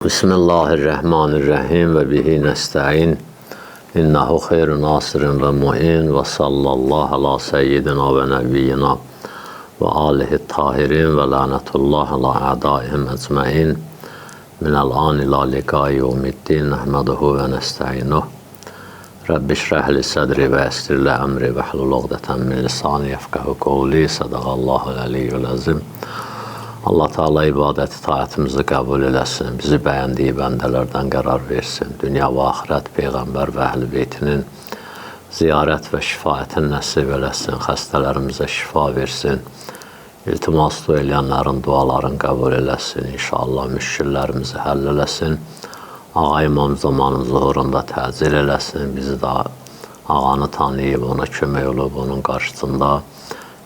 Bismillahirrahmanirrahim ve bihi nesta'in. İnnehu hayru nasirin ve mu'in ve sallallahu ala seyyidina ve nebiyyina ve alihi tahirin ve lanetullah ala a'daihim ecmain. Minel an ila liqai yevmiddin nehmeduhu ve nesta'inuh. Rabbi şrah li sadri ve estir li emri ve hlul uqdeten min lisani yefkahu qavli. Sadaqallahul aliyyul azim. Allah Teala ibadət itaətimizi qəbul eləsin, bizi bəyəndiyi bəndələrdən qərar versin. Dünya və axirət Peyğəmbər və Əhl-i Beytinin ziyarət və şifaətin nəsib eləsin, xəstələrimizə şifa versin. İltimas eləyənlərin dualarını qəbul eləsin, inşallah müşkillərimizi həll eləsin. Ağa İmam Zamanın zuhurunda təcil eləsin, bizi də ağanı tanıyıb, ona kömək olub, onun qarşısında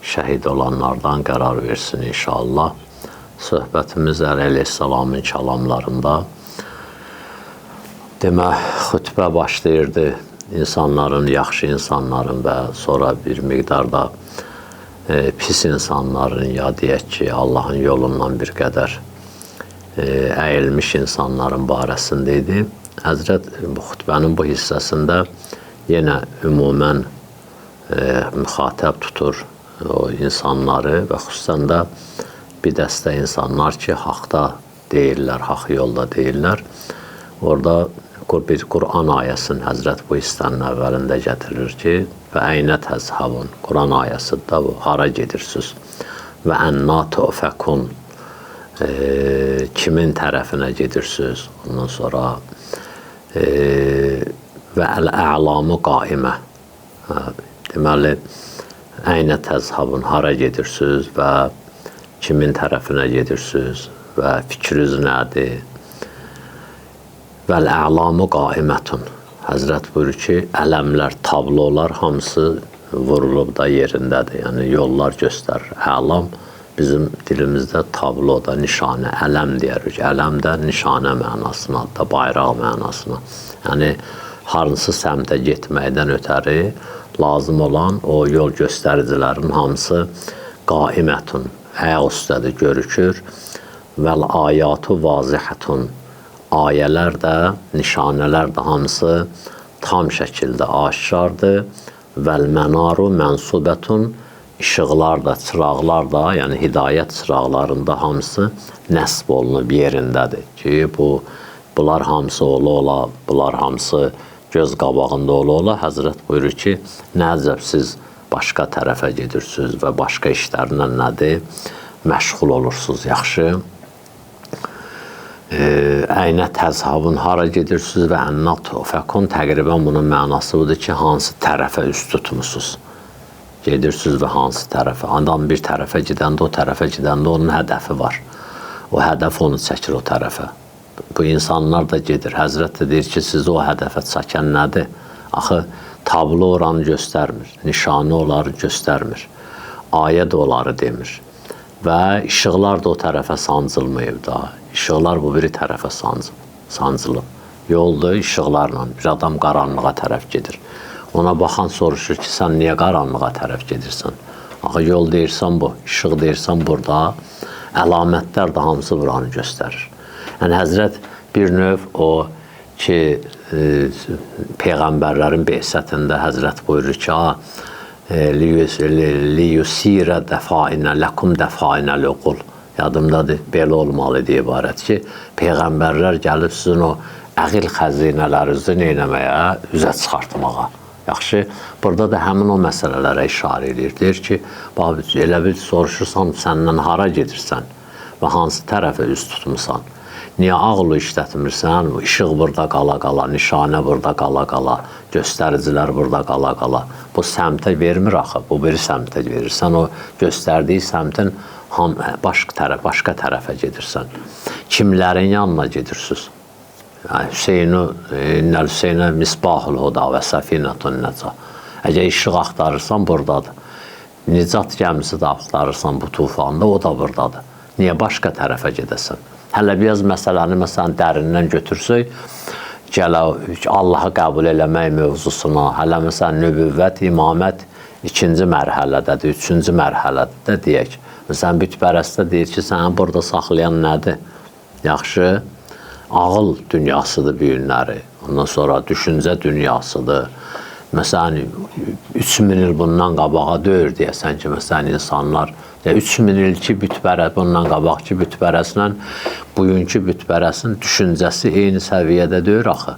şəhid olanlardan qərar versin inşallah. Söhbətimiz Əleyhisselamın kəlamlarında demək, xütbə başlayırdı. İnsanların, yaxşı insanların və sonra bir miqdarda pis insanların, ya deyək ki, Allahın yolundan bir qədər əyilmiş insanların barəsində idi. Həzrət bu xütbənin bu hissəsində yenə ümumən müxatəb tutur o insanları və xüsusən də bir dəstə insanlar ki, haqda deyirlər, haq yolda deyirlər. Orada bir Quran ayəsini Həzrət bu hissənin əvvəlində gətirir ki, və əynə təzhavun, Quran ayəsidir də bu, hara gedirsiniz? Və ənna tufəkun, kimin tərəfinə gedirsiniz? Ondan sonra və əl-ə'lamu qaimə, deməli, əynə təzhavun, hara gedirsiniz və kimin tərəfinə gedirsiniz və fikriniz nədir? Vəl-ə'lamu qaimətun. Həzrət buyurur ki, ələmlər, tablolar hamısı vurulub da yerindədir. Yəni, yollar göstərir. Əlam bizim dilimizdə tabloda, nişanə, ələm deyirik. Ələm də nişanə mənasına, da bayraq mənasına. Yəni, hansı səmtə getməkdən ötəri lazım olan o yol göstəricilərin hamısı qaimətun, ayaq üstədir, görükür. Vəl-ayatu vazihətun, ayələr də, nişanələr də hamısı tam şəkildə aşkardır. Vəl-mənaru mənsubətun, işıqlar da, çıraqlar da, yəni hidayət çıraqlarında hamısı nəsb olunub yerindədir ki, bunlar hamısı ola, bunlar hamısı göz qabağında ola. Həzrət buyurur ki, nəzəb siz başqa tərəfə gedirsiniz və başqa işlərlə nədir? Məşğul olursunuz, yaxşı. Əynə təzhavun, hara gedirsiniz və ənnə tufəkun, təqribən bunun mənası budur ki, hansı tərəfə üst tutmusunuz? Gedirsiniz və hansı tərəfə? Adam bir tərəfə gedəndə, o tərəfə gedəndə onun hədəfi var. O hədəf onu çəkir o tərəfə. Bu insanlar da gedir. Həzrət də deyir ki, siz o hədəfə çəkən nədir? Axı, tablo oranı göstərmir, nişanı onları göstərmir, ayə də onları demir və işıqlar da o tərəfə sancılmayıb da, işıqlar bu biri tərəfə sancılıb. Yoldur işıqlarla, bir adam qaranlığa tərəf gedir. Ona baxan soruşur ki, sən niyə qaranlığa tərəf gedirsən? Axı, yol deyirsən bu, işıq deyirsən burada, əlamətlər də hamısı buranı göstərir. Yəni, Həzrət bir növ o ki, Peyğəmbərlərin behsətində Həzrət buyurur ki, liyusirə dəfainə, ləkum dəfainə lüqul. Yadımdadır, belə olmalıdır ibarət ki, Peyğəmbərlər gəlib sizin o əqil xəzinələrinizi neynəməyə, üzə çıxartmağa. Yaxşı, burada da həmin o məsələlərə işarə edir. Deyir ki, elə bir soruşursan, səndən hara gedirsən və hansı tərəfə üst tutmuşsan? Niyə ağlı işlətmirsən? İşıq burada qala-qala, nişanə burada qala-qala, göstəricilər burada qala-qala. Bu səmtə vermir axı, bu biri səmtə verir. Sən o göstərdiyi səmtin başqa tərəfə gedirsən. Kimlərin yanına gedirsiniz? İnnəl Hüseynə misbahul huda və səfinətun nəca. Əgər işıq axtarırsan, buradadır. Nicat gəmisi də axtarırsan bu tufanda, o da buradadır. Niyə başqa tərəfə gedəsən? Hələ biraz məsələni dərindən götürsək, Allahı qəbul eləmək mövzusuna, hələ məsələn nübüvvət, imamət ikinci mərhələdədir, üçüncü mərhələdədir deyək. Məsələn, bütpərəstə deyir ki, səni burada saxlayan nədir? Yaxşı, ağıl dünyasıdır bu günləri. Ondan sonra düşüncə dünyasıdır. Məsələn, 3000 il bundan qabağa deyir deyəsən ki, məsələn, insanlar 3000 ilki bütpərəst, bundan qabaqki bütpərəstlə bugünkü bütpərəstin düşüncəsi eyni səviyyədə deyir axı.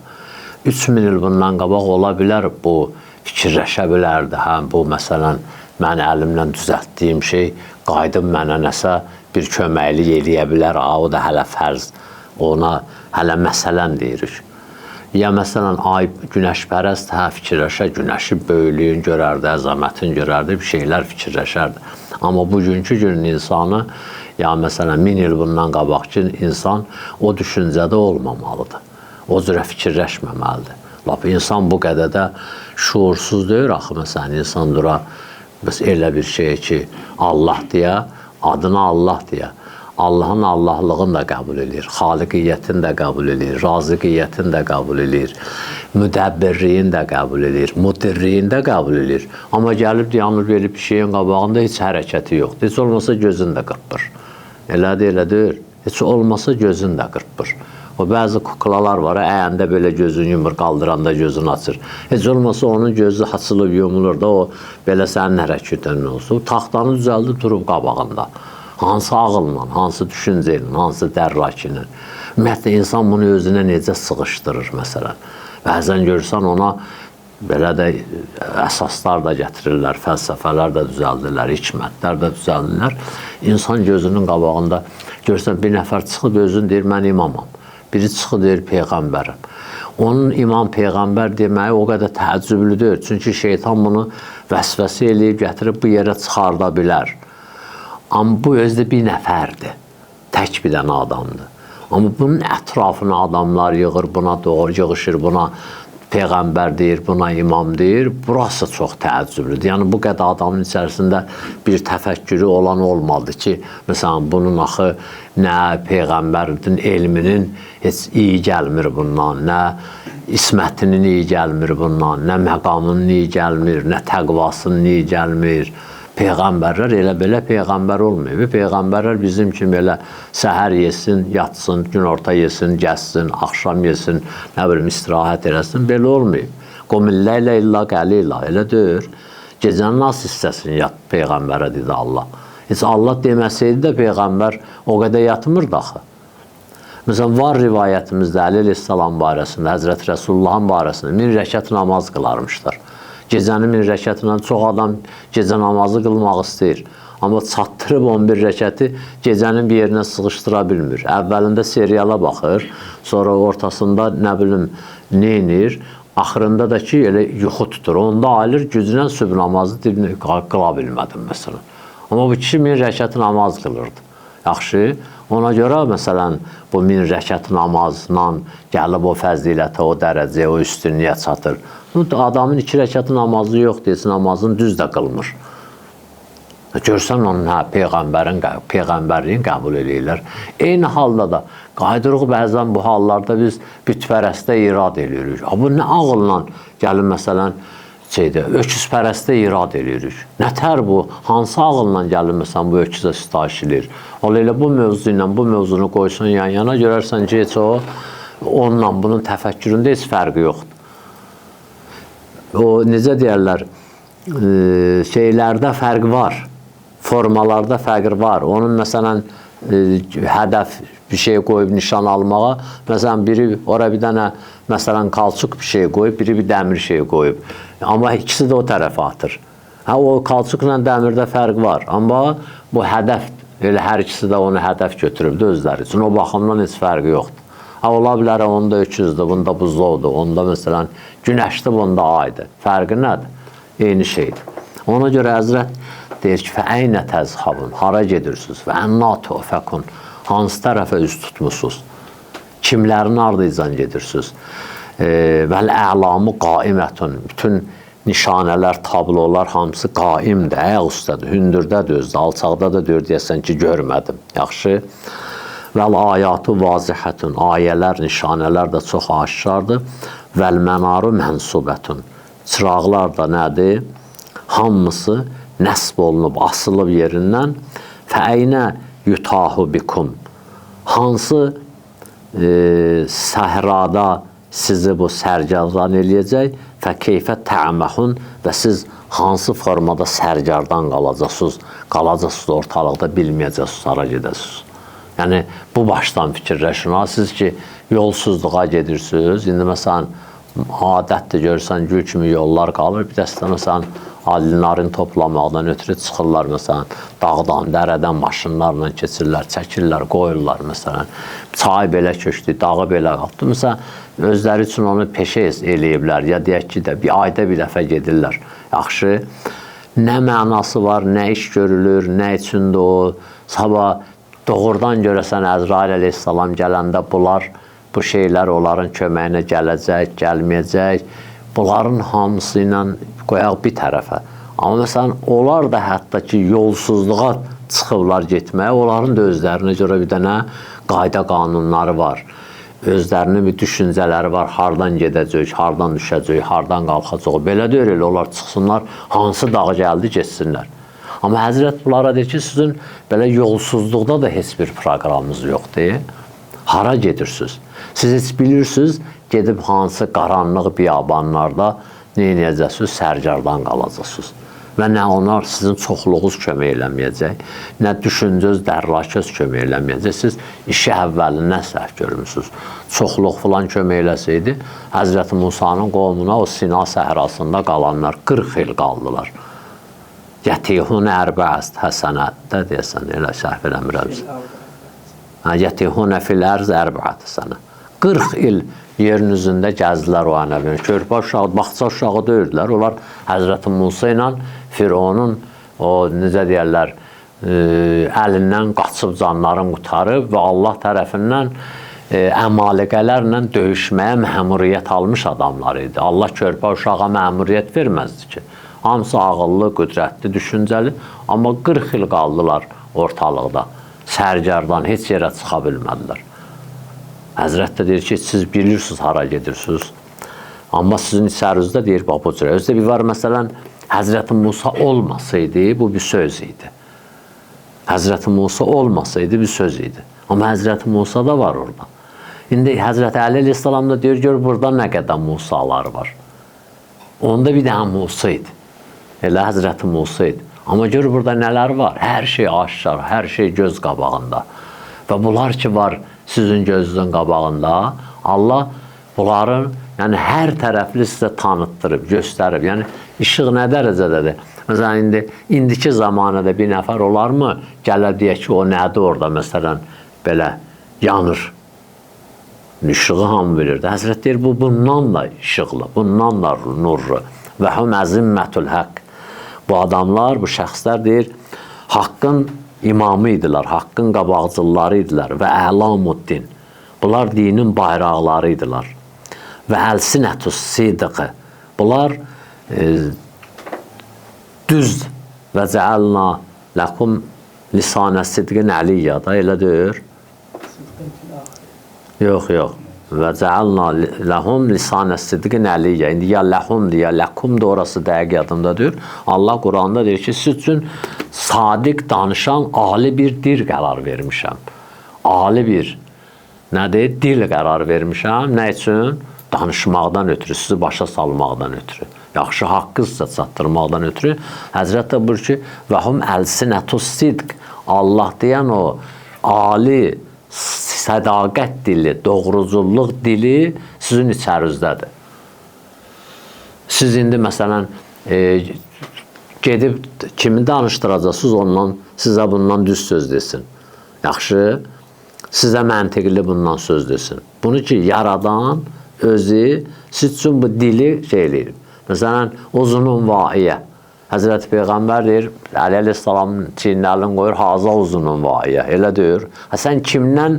3000 il bundan qabaq ola bilər, bu fikirləşə bilərdi. Həm bu, məsələn, mən əlimlə düzəltdiyim şey qayıdıb mənə nəsə bir köməklik eləyə bilər, o da hələ fərz, ona hələ məsələn deyirik. Ya məsələn, ay günəşpərəst fikirləşər, günəşin böyüklüyünü görərdi, əzəmətin görərdi, bir şeylər fikirləşərdi. Amma bugünkü günün insanı, ya məsələn, 1000 il bundan qabaqki insan o düşüncədə olmamalıdır. O cürə fikirləşməməlidir. Lap insan bu qədər də şuursuz deyir axı, məsələn, insan dura elə bir şey ki, Allah deyə, adına Allah deyə. Allahın Allahlığını da qəbul edir, xaliqiyyətini də qəbul edir, razıqiyyətini də qəbul edir, müdəbbirliyin də qəbul edir, mudirliyin də qəbul edir. Amma gəlib dayanır belə bir şeyin qabağında heç hərəkəti yoxdur. Heç olmasa gözün də qırpır. Elədir, elədir. Heç olmasa gözün də qırpır. O bəzi kuklalar var, əyəndə belə gözünü yumur, qaldıranda gözünü açır. Heç olmasa onun gözü açılıb yumulur da, o belə sənin hərəkətən olsun. Taxtanı düzəldib durub qabağında. Hansı ağılla, hansı düşüncə ilə, hansı dərraki ilə. Ümumiyyətlə, insan bunu özünə necə sıxışdırır, məsələn. Bəzən görürsən, ona belə də əsaslar da gətirirlər, fəlsəfələr də düzəldirlər, hikmətlər də düzəldirlər. İnsan gözünün qabağında görürsən, bir nəfər çıxıb özün deyir, mən imamam. Biri çıxıb deyir, peyğəmbərəm. Onun imam, peyğəmbər deməyi o qədər təəccüblü deyil. Çünki şeytan bunu vəsvəsə eləyib, gətirib bu yerə çıxarda bilər. Amma bu özdə bir nəfərdir, tək bir dənə adamdır. Amma bunun ətrafına adamlar yığır, buna doğru yığışır, buna peyğəmbər deyir, buna imam deyir. Burası çox təəccüblüdür. Yəni, bu qədər adamın içərisində bir təfəkkürü olan olmadı ki, məsələn, bunun axı nə peyğəmbərin elminin heç iyi gəlmir bundan, nə ismətinin iyi gəlmir bundan, nə məqamının iyi gəlmir, nə təqvasının iyi gəlmir. Peyğəmbərlər elə belə peyğəmbər olmuyor. Peyğəmbərlər bizim kimi elə səhər yesin, yatsın, günorta yesin, gəzsin, axşam yesin, nə bilim, istirahət eləsin, belə olmuyor. Qomillə illa qəlila, elə deyir. Gecənin az hissəsini yat peyğəmbərə dedi Allah. Heç Allah deməsəydi də peyğəmbər o qədər yatmırdı axı. Məsələn, var rivayətimizdə Əli əleyhissalam barəsində, Həzrət Rəsulullahın barəsində 1000 rəkət namaz qılarmışlar. Gecənin 1000 rəkətindən çox adam gecə namazı qılmaq istəyir. Amma çatdırıb 11 rəkəti gecənin bir yerinə sıxışdıra bilmir. Əvvəlində seriala baxır, sonra ortasında nə bilim neynir, axırında da ki elə yuxu tutur. Onda ayılır, güclə sübh namazı qıla bilmədim məsələn. Amma bu kişi 1000 rəkəti namaz qılırdı. Yaxşı, ona görə məsələn bu 1000 rəkət namazla gəlib o fəzilətə, o dərəcəyə, o üstünlüyə çatır. Adamın 2 rəkəti namazı yox deyilsin, namazını düz də qılmır. Görsən onun peyğəmbərliyin qəbul edirlər. Eyni halda da qayıdırıq bəzən bu hallarda biz bütpərəstə irad edirik. Bu nə ağılla gəlin məsələn öküzpərəstə irad edirik. Nətər bu? Hansı ağılla gəlin məsələn bu öküzə sitayiş edir? Elə bu mövzu ilə bu mövzunu qoysun yan-yana, görərsən ki, heç o onunla bunun təfəkküründə heç fərqi yoxdur. O, necə deyərlər, şeylərdə fərq var, formalarda fərq var. Onun, məsələn, hədəf bir şey qoyub nişan almağa, məsələn, biri ora bir dənə, məsələn, kalçuk bir şey qoyub, biri bir dəmir şey qoyub. Amma ikisi də o tərəfə atır. O kalçukla dəmirdə fərq var. Amma bu hədəf, elə hər ikisi də onu hədəf götürübdür özləri üçün. O baxımdan heç fərqi yoxdur. Ola bilər, onda öküzdür, bunda buzlovdur, onda məsələn günəşdir, bunda aydır. Fərqi nədir? Eyni şeydir. Ona görə Həzrət deyir ki, fəəynə təzhabun, hara gedirsiniz? Və ənna tufəkun, hansı tərəfə üz tutmuşsunuz? Kimlərin ardıycan gedirsiniz? Vəl-əlamı qaimətun, bütün nişanələr, tablolar hamısı qaimdir, ayaq üstədir, hündürdədir, özdə, alçaqda da deyir, deyəsən ki, görmədim. Yaxşı. Vəl-ayatı vazihətun, ayələr, nişanələr də çox aşkardır. Vəl-mənaru mənsubətun, çıraqlar da nədir? Hamısı nəsb olunub, asılıb yerindən. Fəəynə yutahu bikum, hansı səhrada sizi bu sərgardan eləyəcək və keyfə tə'məhun və siz hansı formada sərgardan qalacaqsınız ortalıqda bilməyəcəksiniz, hara gedəsiniz. Yəni, bu başdan fikirləşin. Siz ki, yolsuzluğa gedirsiniz. İndi, məsələn, adətdir, görürsən, gül kimi yollar qalır. Bir dəstə, məsələn, alinlərin toplamaqdan ötürü çıxırlar, məsələn, dağdan, dərədən maşınlarla keçirlər, çəkirlər, qoyurlar, məsələn. Çay belə köçdü, dağı belə qaldı. Məsələn, özləri üçün onu peşə eləyiblər, ya deyək ki, bir ayda bir dəfə gedirlər. Yaxşı, nə mənası var, nə iş görülür, nə üçündür o, sabah doğrudan görəsən Əzrail əleyhissalam gələndə bunlar, bu şeylər onların köməyinə gələcək, gəlməyəcək. Bunların hamısı ilə qoyaq bir tərəfə. Amma məsələn, onlar da hətta ki, yolsuzluğa çıxıblar getməyə, onların da özlərinə görə bir dənə qayda qanunları var. Özlərinin bir düşüncələri var, hardan gedəcək, hardan düşəcək, hardan qalxacaq. Belə deyil, onlar çıxsınlar, hansı dağı gəldi, geçsinlər. Amma Həzrət bunlara deyir ki, sizin belə yolsuzluqda da heç bir proqramınız yoxdur. Hara gedirsiniz? Siz heç bilirsiniz, gedib hansı qaranlıq biyabanlarda nə edəcəksiniz? Sərgardan qalacaqsınız. Və nə onlar sizin çoxluğunuz kömək eləməyəcək, nə düşüncəz, dərrakəz kömək eləməyəcək. Siz işi əvvəlindən səhv görmüsünüz. Çoxluq filan kömək eləsəydi, Həzrəti Musanın qovmuna o Sina səhrasında qalanlar 40 il qaldılar. Yətihun ərbəəst həsənətdə deyəsən, elə səhv eləmirəmsə. Yətihunə fil ərz ərbəət sənə. 40 il yerin üzündə gəzdilər o ənəbini. Körpə uşağı, baxça uşağı döyürdülər. Onlar Həzrəti Musa ilə Fironun o, necə deyərlər, əlindən qaçıb canlarını qutarıb və Allah tərəfindən əmaliqələrlə döyüşməyə məmuriyyət almış adamlar idi. Allah körpə uşağa məmuriyyət verməzdi ki. Hamısı ağıllı, qüdrətli, düşüncəli, amma 40 il qaldılar ortalıqda. Sərgardan heç yerə çıxa bilmədilər. Həzrət də deyir ki, siz bilirsiniz hara gedirsiniz. Amma sizin içərinizdə deyir, bax bu cürə. Özdə bir var, məsələn, Həzrəti Musa olmasaydı, bu bir söz idi. Həzrəti Musa olmasaydı, bir söz idi. Amma Həzrəti Musa da var orada. İndi Həzrəti Əli əleyhissalam da deyir, gör, burada nə qədər Musalar var. Onda bir dənə Musa idi. Elə Həzrəti Musa idi. Amma gör, burada nələr var? Hər şey aşkar, hər şey göz qabağında. Və bunlar ki var sizin gözünüzün qabağında, Allah bunların hər tərəfli sizə tanıtdırıb, göstərib. Yəni, işıq nə dərəcədədir? Məsələn, indiki zamanədə bir nəfər olarmı? Gələr deyək ki, o nədir orada, məsələn, belə yanır. İşığı hamı bilirdi. Həzrət deyir, bu bundan da işıqlı, bundan da nurlu. Və hum əzimmətul həqq. Bu adamlar, bu şəxslər deyir, haqqın imamı idilər, haqqın qabaqcılları idilər və əlamuddin. Bunlar dinin bayraqları idilər. Və əlsinətus sidqı. Bunlar düz və cəəlna ləkum lisanə sidqin əliyyədə, elə deyir. Yox, yox. Və cəəlna ləhum lisanə sidqin əliyyə. İndi ya ləhumdur, ya ləkumdur, orası dəqiq yadımda deyir. Allah Quranda deyir ki, siz üçün sadiq danışan ali bir dil qərar vermişəm. Ali bir, nədir? Dil qərar vermişəm. Nə üçün? Danışmaqdan ötürü, sizi başa salmaqdan ötürü. Yaxşı haqqı sizə çatdırmaqdan ötürü. Həzrət də buyur ki, və hum əlsinətus sidq. Allah deyən o ali sədaqət dili, doğruculluq dili sizin içərizdədir. Siz indi məsələn gedib kimi danışdıracaqsınız, ondan sizə bundan düz söz desin. Yaxşı, sizə məntiqli bundan söz desin. Bunu ki, yaradan özü siz üçün bu dili şey eləyir. Məsələn, uzunun vaiyə. Həzrəti Peyğəmbər deyir, Əli əleyhissalamın çiynlərini qoyur, haza uzunun vaiyə. Elə deyir. Sən kimdən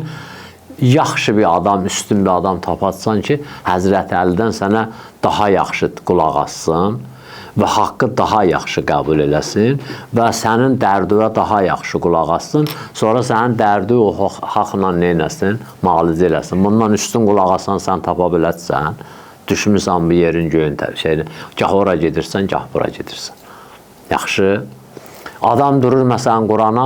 yaxşı bir adam, üstün bir adam tapatsan ki, Həzrəti Əlidən sənə daha yaxşı qulaq assın və haqqı daha yaxşı qəbul eləsin və sənin dərdüvə daha yaxşı qulaq assın, sonra sənin dərdi o haqla neynəsin, malicə eləsin. Bundan üstün qulaq assan sən tapa bilərsən, düşmüsən bir yerin göyün şeyini, gah ora gedirsən, gah bura gedirsən. Yaxşı, adam durur məsələn Qurana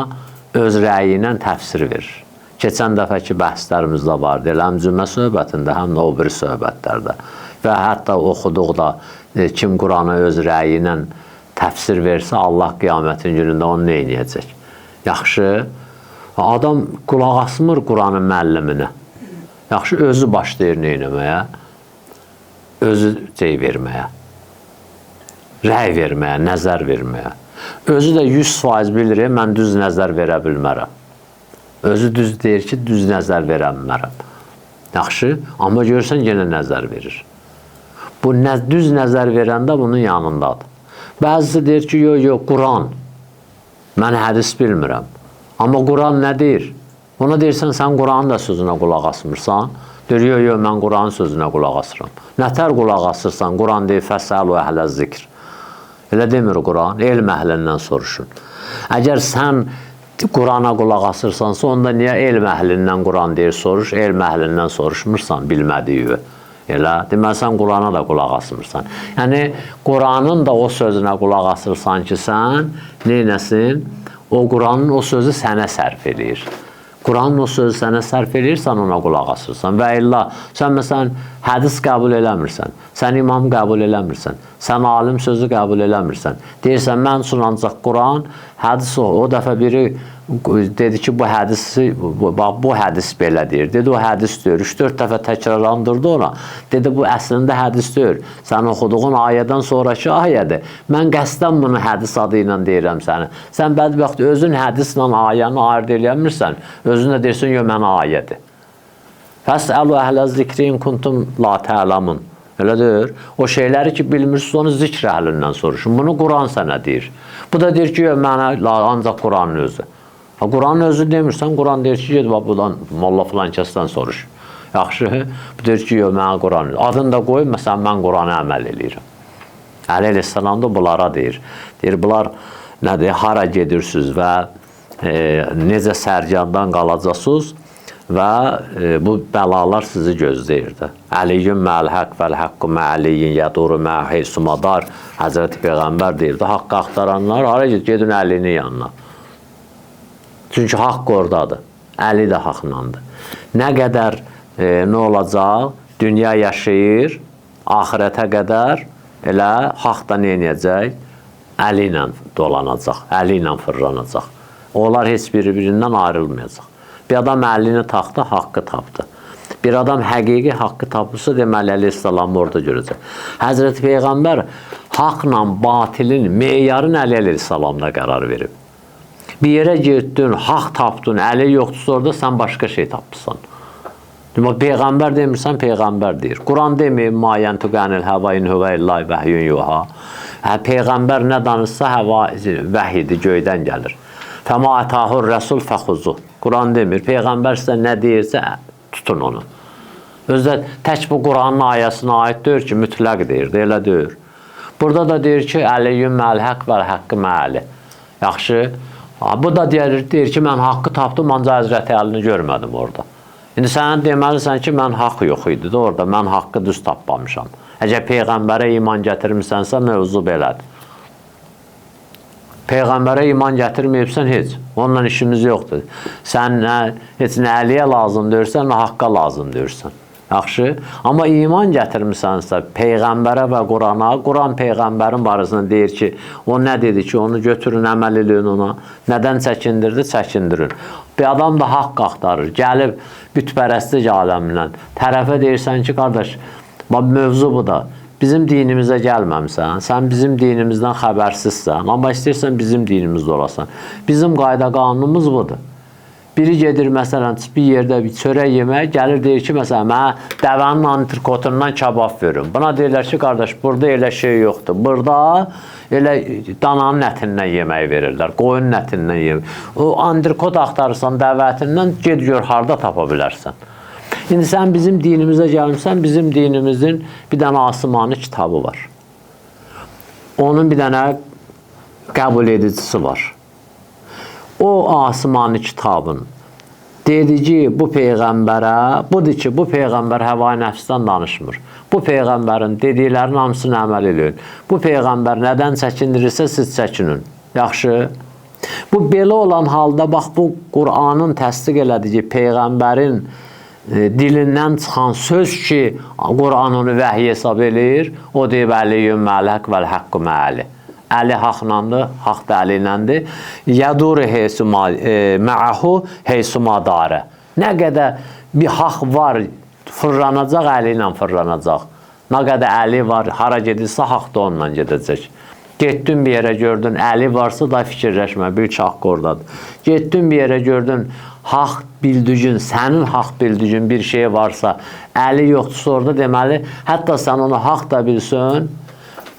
öz rəyi ilə təfsir verir. Keçən dəfəki bəhslərimizdə vardı. Elə həm cümə söhbətində, həm də o biri söhbətlərdə. Və hətta oxuduqda kim Quranı öz rəyi ilə təfsir versə, Allah qiyamətin günündə onu nə edəcək? Yaxşı, adam qulaq asmır Quranın müəlliminə. Yaxşı, özü başlayır nə etməyə? Özü verməyə. Rəy verməyə, nəzər verməyə. Özü də 100% bilir, mən düz nəzər verə bilmərəm. Özü düz deyir ki, düz nəzər verə bilmərəm. Yaxşı, amma görsən yenə nəzər verir. Bu düz nəzər verəndə bunun yanındadır. Bəzisi deyir ki, yox, Quran. Mən hədis bilmirəm. Amma Quran nə deyir? Ona deyirsən, sən Quranın da sözünə qulaq asmırsan. Deyir, yox, mən Quranın sözünə qulaq asıram. Nətər qulaq asırsan? Quran deyir, fəsəlu əhlə zikr. Elə demir Quran, elm əhlindən soruşun. Əgər sən Qurana qulaq asırsansa, onda niyə elm əhlindən Quran deyir, soruş, elm əhlindən soruşmursan, bilmədiyi. Elə, deməli, sən Qurana da qulaq asmırsan. Yəni, Quranın da o sözünə qulaq asırsan ki, sən neynəsin? O Quranın o sözü sənə sərf edir. Quranın o sözü sənə sərf edirsən, ona qulaq asırsan. Və illa, sən məsələn, hədis qəbul eləmirsən, sən imam qəbul eləmirsən, sən alim sözü qəbul eləmirsən. Deyirsən, mən üçün ancaq Quran, hədis o dəfə biri dedi ki, bu hədis belə deyir. Dedi, o hədis deyir. 3-4 dəfə təkrarlandırdı ona. Dedi, bu əslində hədis deyir. Sən oxuduğun ayədən sonraki ayədir. Mən qəsdən bunu hədis adı ilə deyirəm səni. Sən bədbəxt özün hədislə ayəni ayırt eləmirsən. Özün də deyirsən, yox, mənə ayədir. Fəsəlu əhlə zikrin kuntum la tə'lamun. Elə deyir. O şeyləri ki, bilmirsiniz, onu zikr əhlindən soruşun. Bunu Quran sənə deyir. Bu da deyir ki, mənə ancaq Quranın özü. Quranın özü demirsən, Quran deyir ki, budan molla filan kəsdən soruş. Yaxşı, bu deyir ki, yox, mənə Quran. Adını da qoy, məsələn, mən Qurana əməl eləyirəm. Əli əleyhissalam da bunlara deyir. Deyir, bunlar nədir, hara gedirsiniz və necə sərgandan qalacaqsınız və bu bəlalar sizi gözləyirdi. Əliyyün məl-həq vəl-həqqü mə'əliyyin yəduru mə'heysumadar Həzrəti Peyğəmbər deyirdi. Haqqı axtaranlar, hara gedin Əlinin yanına. Çünki haqq oradadır. Əli də haqlandır. Nə qədər nə olacaq? Dünya yaşayır, axirətə qədər elə haqq da nə edəcək? Əli ilə dolanacaq, əli ilə fırlanacaq. Onlar heç biri-birindən ayrılmayacaq. Bir adam əlini taxdı, haqqı tapdı. Bir adam həqiqi haqqı tapırsa, deməli əleyhissalamı orada görəcək. Həzrəti Peyğəmbər haqla batilin, meyarın Əli əleyhissalamda qərar verib. Bir yerə getdin, haqq tapdın, əli yoxdursa orada sən başqa şey tapırsan. Peyğəmbər demirsən, Peyğəmbər deyir. Quran demir, ma yəntiqu anil həva in huvə illahü vəhyun yuha. Peyğəmbər nə danışsa, vəhidir, göydən gəlir. Fəma ətahur rəsul fəxuzu. Quran demir, Peyğəmbər sizə nə deyirsə, tutun onu. Özdə tək bu Quranın ayəsinə aid deyir ki, mütləq deyir, elə deyir. Burada da deyir ki, əliyyün məl-həq vəl-həqqı mə'əli. Yaxşı. Bu da deyir ki, mən haqqı tapdım, ancaq Həzrəti Əlini görmədim orada. İndi sən deməlisən ki, mən haqq yox idi də orada, mən haqqı düz tapmamışam. Əgər Peyğəmbərə iman gətirmisənsə, mövzu belədir. Peyğəmbərə iman gətirməyibsən heç, onunla işimiz yoxdur. Sən heç nə Əliyə lazım deyirsən, nə haqqa lazım deyirsən. Yaxşı, amma iman gətirmisənsə Peyğəmbərə və Qurana, Quran Peyğəmbərin barəsində deyir ki, o nə dedi ki, onu götürün, əməl edin ona, nədən çəkindirdi, çəkindirin. Bir adam da haqq axtarır, gəlib bütpərəstlik aləmindən, tərəfə deyirsən ki, qardaş, mövzu bu da, bizim dinimizə gəlməmsən, sən bizim dinimizdən xəbərsizsən, amma istəyirsən bizim dinimizdə olasan. Bizim qayda qanunumuz budur. Biri gedir, məsələn, bir yerdə bir çörək yeməyə, gəlir, deyir ki, məsələn, mənə dəvənin antrikotundan kabab verin. Buna deyirlər ki, qardaş, burada elə şey yoxdur. Burada elə dananın ətindən yemək verirlər, qoyunun ətindən yemək. O antrikot axtarırsan dəvə ətindən, ged gör, harada tapa bilərsən. İndi sən bizim dinimizə gəlmişsən, bizim dinimizin bir dənə asmani kitabı var. Onun bir dənə qəbul edicisi var. O asmani kitabın dedici bu Peyğəmbərə, budur ki, bu Peyğəmbər həva nəfsdən danışmır. Bu Peyğəmbərin dediklərinin hamısını əməl edin. Bu Peyğəmbər nədən çəkindirirsə, siz çəkinin. Yaxşı. Bu belə olan halda bax bu Qur'anın təsdiq elədiyi peyğəmbərin dilindən çıxan söz ki, Qur'an onu vəhiy hesab eləyir, o deyib Əliyyün məlhəq vəl haqqu mə'ali. Əli haqlandır, haqq da Əli iləndir. Yədur mə'ahu heysumadarə. Nə qədər bir haqq var, fırlanacaq, Əli ilə fırlanacaq. Nə qədər Əli var, hara gedirsə haqq da onunla gedəcək. Getdin bir yerə gördün, Əli varsa da fikirləşmə, bir haqq oradadır. Getdin bir yerə gördün, haqq bildiyin, sənin haqq bildiyin bir şey varsa, Əli yoxdursa orada deməli, hətta sən onu haqq da bilsən,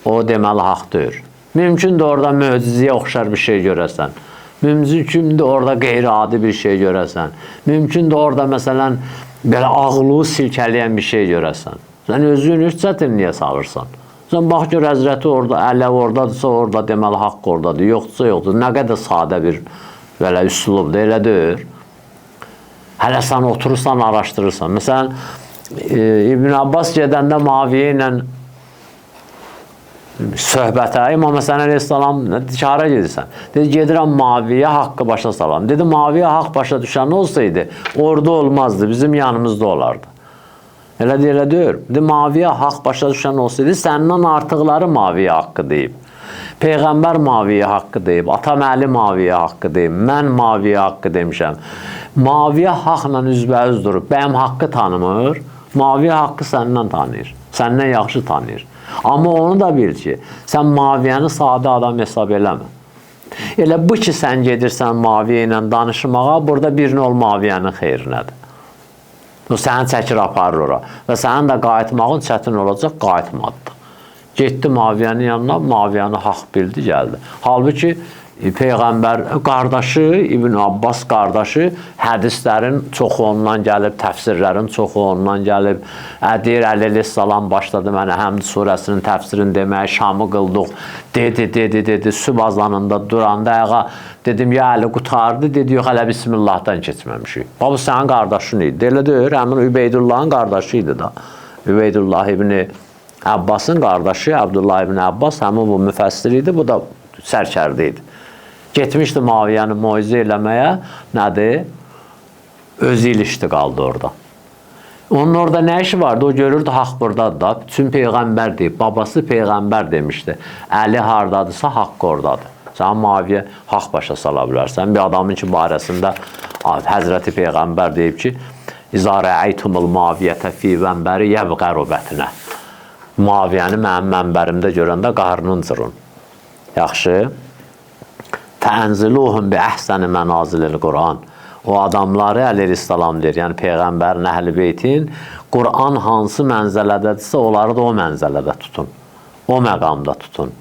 o deməli haqdır. Mümkündür orada möcüzəyə oxşar bir şey görəsən. Mümkündür orada qeyri-adi bir şey görəsən. Mümkündür orada məsələn, belə ağlı silkələyən bir şey görəsən. Sən özün üç çətinliyə salırsan. Sən bax gör Həzrəti orada, Əli oradadırsa orada deməli haqq oradadır, yoxdursa yoxdur. Nə qədər sadə bir belə üslubdur, elə deyir. Hələ sən oturursan, araşdırırsan. Məsələn, İbn Abbas gedəndə Muaviyyə ilə söhbətə, İmam Həsən əleyhissalam hara gedirsən? Dedi, gedirəm Muaviyyə haqqı başa salam. Dedi, Muaviyyə haqq başa düşən olsaydı, orada olmazdı, bizim yanımızda olardı. Elə deyir. Muaviyyə haqq başa düşən olsaydı, səndən artıqları Muaviyyə haqqı deyib. Peyğəmbər Muaviyyə haqqı deyib, atam Əli Muaviyyə haqqı deyib, mən Muaviyyə haqqı demişəm. Muaviyyə haqqla üzbəüz durub, bəyəm haqqı tanımır, Muaviyyə haqqı səndən tanıyır, səndən yaxşı tanıyır. Amma onu da bil ki, sən Muaviyyəni sadə adam hesab eləmə. Elə bu ki, sən gedirsən Muaviyyə ilə danışmağa, burada bir nol Muaviyyənin xeyrinədir. O səni çəkir, aparır ora. Və sənin də qayıtmağın çətin olacaq, qayıtmadı. Getdi Muaviyyənin yanına, Muaviyyəni haqq bildi, gəldi. Halbuki Peyğəmbər qardaşı, İbn Abbas qardaşı hədislərin çoxu ondan gəlib, təfsirlərin çoxu ondan gəlib. Deyir, Əli əleyhissalam başladı mənə Həmd surəsinin təfsirini deməyə, Şamı qıldıq, dedi, sübh azanında duranda ayağa, dedim, ya Əli qutardı, dedi, yox, hələ Bismillahdan keçməmişik. Bu sənin qardaşın idi. Elə deyir, həmin Übeydullahın qardaşı idi da. Übeydullah ibn Abbasın qardaşı, Abdullah ibn Abbas, həmin bu müfəssir idi, bu da sərkərdə idi. Getmişdi Muaviyyəni moizə eləməyə, nədir? Özü ilişdi, qaldı orada. Onun orada nə işi vardı? O görürdü, haqq buradadır da. Bütün Peyğəmbər deyib, babası Peyğəmbər demişdi. Əli hardadırsa, haqq oradadır. Sən Muaviyyə haqq başa sala bilərsən. Bir adamın ki, barəsində Həzrəti Peyğəmbər deyib ki, İzə rəəytumul Muaviyyətə fi vənbəri yəbqəru bətinə. Muaviyyəni mənim mənbərimdə görəndə qarnın cırın. Yaxşı. Fəənziluhum bi əhsəni mənazilil Qur'an. O adamları əleyhissalam deyir, yəni Peyğəmbərin əhl-i beytin, Qur'an hansı mənzələdədirsə, onları da o mənzələdə tutun. O məqamda tutun.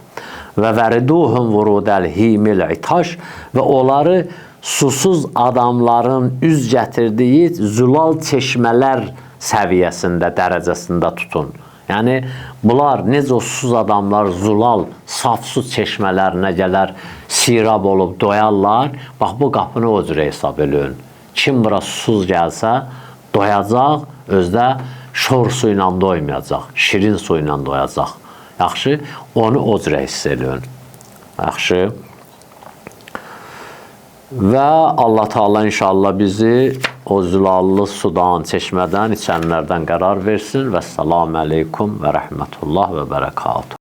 Və vəriduhum vurudəl himil itaş və onları susuz adamların üz gətirdiyi zülal çeşmələr səviyyəsində, dərəcəsində tutun. Yəni, bunlar necə o susuz adamlar zulal, safsuz çeşmələrinə gələr, sirab olub doyarlar. Bax, bu qapını o cürə hesab eləyin. Kim bura susuz gəlsə, doyacaq, özdə şor su ilə doymayacaq, şirin su ilə doyacaq. Yaxşı, onu o cürə hiss eləyin. Yaxşı. Və Allah Teala inşallah bizi o zülallı sudan, çeşmədən içənlərdən qərar versin. Və səlamu aleykum və rəhmətullah və bərəkatuhu.